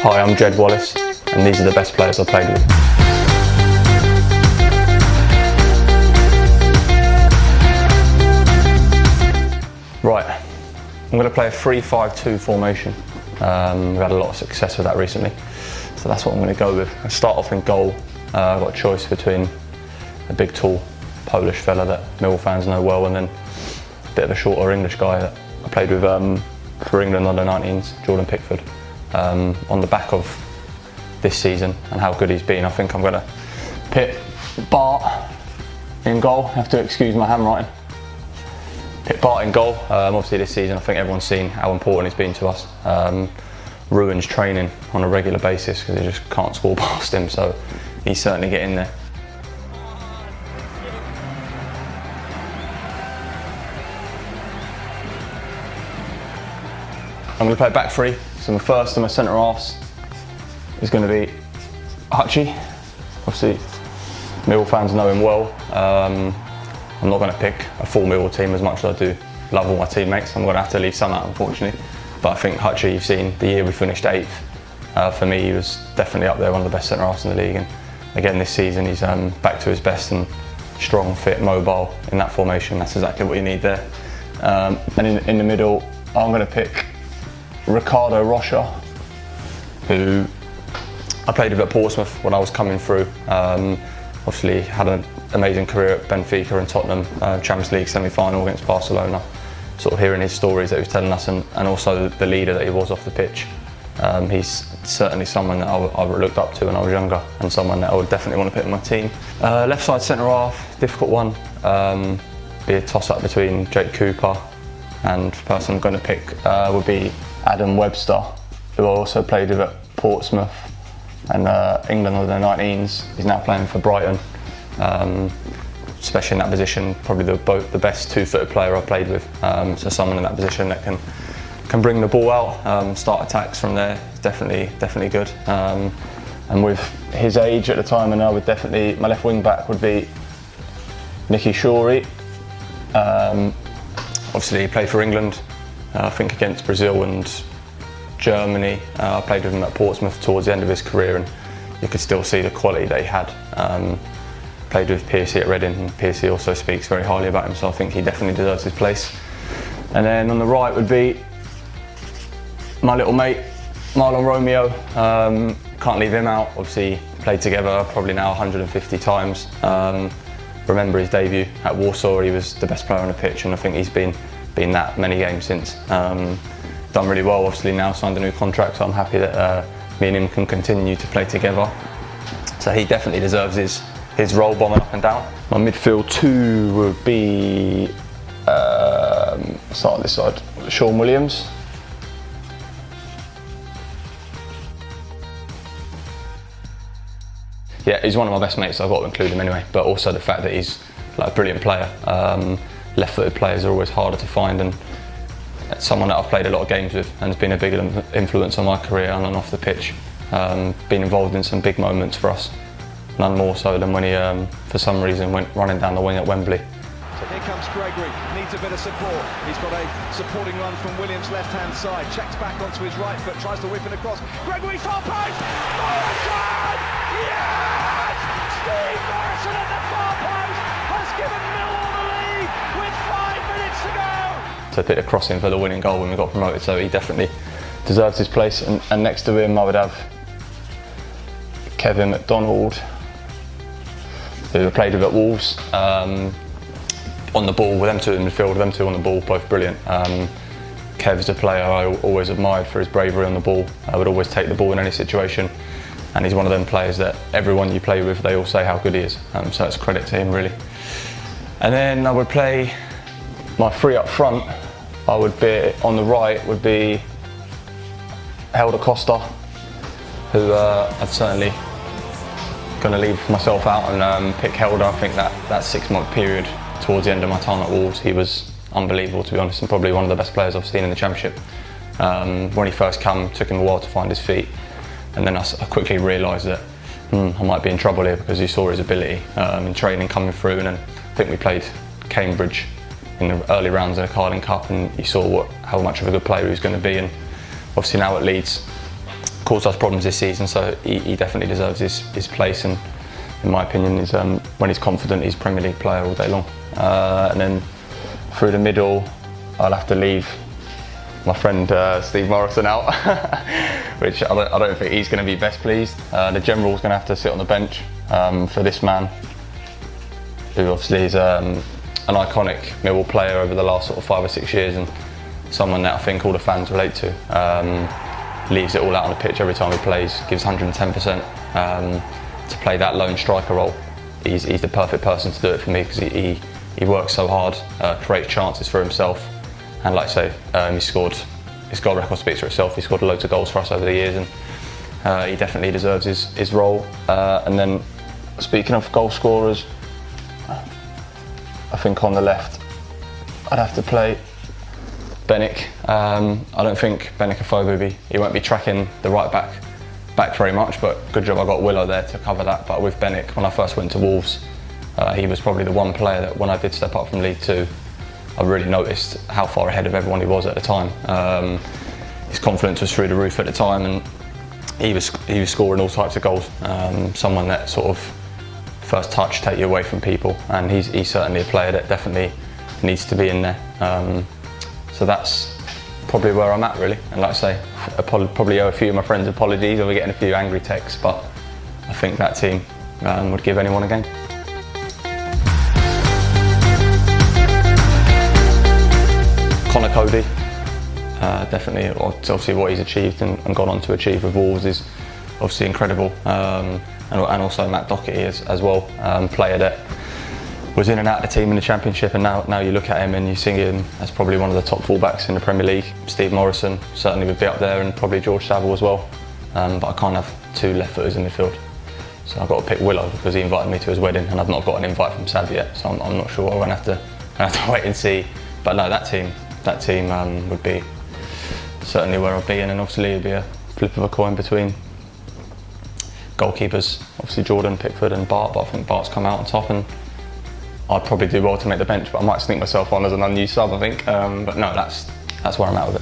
Hi, I'm Jed Wallace, and these are the best players I've played with. Right, I'm going to play a 3-5-2 formation. We've had a lot of success with that recently, so that's what I'm going to go with. I start off in goal. I've got a choice between a big, tall Polish fella that Mill fans know well, and then a bit of a shorter English guy that I played with for England under 19s, Jordan Pickford. On the back of this season and how good he's been, I think I'm going to pit Bart in goal. I have to excuse my handwriting. Pit Bart in goal. Obviously this season I think everyone's seen how important he's been to us. Ruins training on a regular basis because they just can't score past him, so he's certainly getting there. I'm going to play back three. So my first of my centre halves is going to be Hutchie. Obviously, Millwall fans know him well. I'm not going to pick a full Millwall team as much as I do love all my teammates. I'm going to have to leave some out, unfortunately. But I think Hutchie, you've seen the year we finished 8th. For me, he was definitely up there, one of the best centre halves in the league. And again, this season, he's back to his best and strong, fit, mobile in that formation. That's exactly what you need there. And in the middle, I'm going to pick Ricardo Raja, who I played with at Portsmouth when I was coming through. Obviously had an amazing career at Benfica and Tottenham, Champions League semi-final against Barcelona. Sort of hearing his stories that he was telling us, and also the leader that he was off the pitch. He's certainly someone that I looked up to when I was younger, and someone that I would definitely want to put in my team. Left side centre half, difficult one. Be a toss-up between Jake Cooper, and the person I'm going to pick would be Adam Webster, who I also played with at Portsmouth and England under 19s. He's now playing for Brighton. Especially in that position, probably the best two-footed player I've played with. So someone in that position that can bring the ball out, start attacks from there. It's definitely good. And with his age at the time, and I would definitely, my left wing back would be Nicky Shorey. Obviously he played for England. I think against Brazil and Germany. I played with him at Portsmouth towards the end of his career, and you could still see the quality that he had. Played with PSC at Reading, and PSC also speaks very highly about him, so I think he definitely deserves his place. And then on the right would be my little mate, Marlon Romeo. Can't leave him out. Obviously played together probably now 150 times. Remember his debut at Warsaw, he was the best player on the pitch, and I think he's been that many games since. Done really well, obviously now signed a new contract, so I'm happy that me and him can continue to play together. So he definitely deserves his role, bombing up and down. My midfield two would be, start this side, Shaun Williams. Yeah, he's one of my best mates, so I've got to include him anyway, but also the fact that he's like a brilliant player. Left-footed players are always harder to find, and someone that I've played a lot of games with and has been a big influence on my career on and off the pitch. Been involved in some big moments for us, none more so than when he, for some reason, went running down the wing at Wembley. So here comes Gregory, needs a bit of support. He's got a supporting run from Williams' left-hand side, checks back onto his right foot, tries to whip it across. Gregory, far post! Morrison! Yes! Steve Morrison at the far post has given Millwall the lead with 5 minutes to go! To put a cross in for the winning goal when we got promoted, so he definitely deserves his place. And next to him I would have Mcdonald, who I played with at Wolves. On the ball, with them two in midfield, them two on the ball, both brilliant. Kev's a player I always admired for his bravery on the ball. I would always take the ball in any situation, and he's one of them players that everyone you play with, they all say how good he is. So it's credit to him, really. And then I would play my three up front. I would be on the right would be Helder Costa, who I'd certainly going to leave myself out and pick Helder. I think that 6-month period towards the end of my time at Wolves, he was unbelievable, to be honest, and probably one of the best players I've seen in the Championship. When he first came, it took him a while to find his feet, and then I quickly realised that I might be in trouble here, because you saw his ability in training coming through, and then I think we played Cambridge in the early rounds of the Carling Cup, and you saw how much of a good player he was going to be. And obviously now at Leeds, caused us problems this season, so he definitely deserves his place, and in my opinion, is when he's confident, he's a Premier League player all day long. And then through the middle, I'll have to leave my friend Steve Morrison out, which I don't think he's going to be best pleased. The general's going to have to sit on the bench for this man, who obviously is an iconic Millwall player over the last sort of 5 or 6 years, and someone that I think all the fans relate to. Leaves it all out on the pitch every time he plays, gives 110%. To play that lone striker role, he's the perfect person to do it for me, because he works so hard, creates chances for himself, and like I say, his goal record speaks for itself. He scored loads of goals for us over the years, and he definitely deserves his role. And then, speaking of goal scorers, I think on the left I'd have to play Benik. I don't think Benik he won't be tracking the right back very much, but good job I got Willow there to cover that. But with Benik, when I first went to Wolves, he was probably the one player that when I did step up from League Two, I really noticed how far ahead of everyone he was at the time. His confidence was through the roof at the time, and he was scoring all types of goals. Someone that sort of first touch take you away from people, and he's certainly a player that definitely needs to be in there. So that's probably where I'm at, really. And like I say, probably owe a few of my friends apologies, or we're getting a few angry texts, but I think that team would give anyone a game. Connor Cody, definitely, obviously what he's achieved and gone on to achieve with Wolves is obviously incredible. And also Matt Doherty as well, player that was in and out of the team in the Championship, and now you look at him and you see him as probably one of the top fullbacks in the Premier League. Steve Morrison certainly would be up there, and probably George Saville as well. But I can't have two left footers in midfield. So I've got to pick Willow because he invited me to his wedding, and I've not got an invite from Sav yet, so I'm not sure. I'm going to have to wait and see. But no, that team would be certainly where I'll be, and then obviously it'd be a flip of a coin between goalkeepers, obviously Jordan, Pickford and Bart, but I think Bart's come out on top, and I'd probably do well to make the bench, but I might sneak myself on as an unused sub, I think. But no, that's where I'm at with it.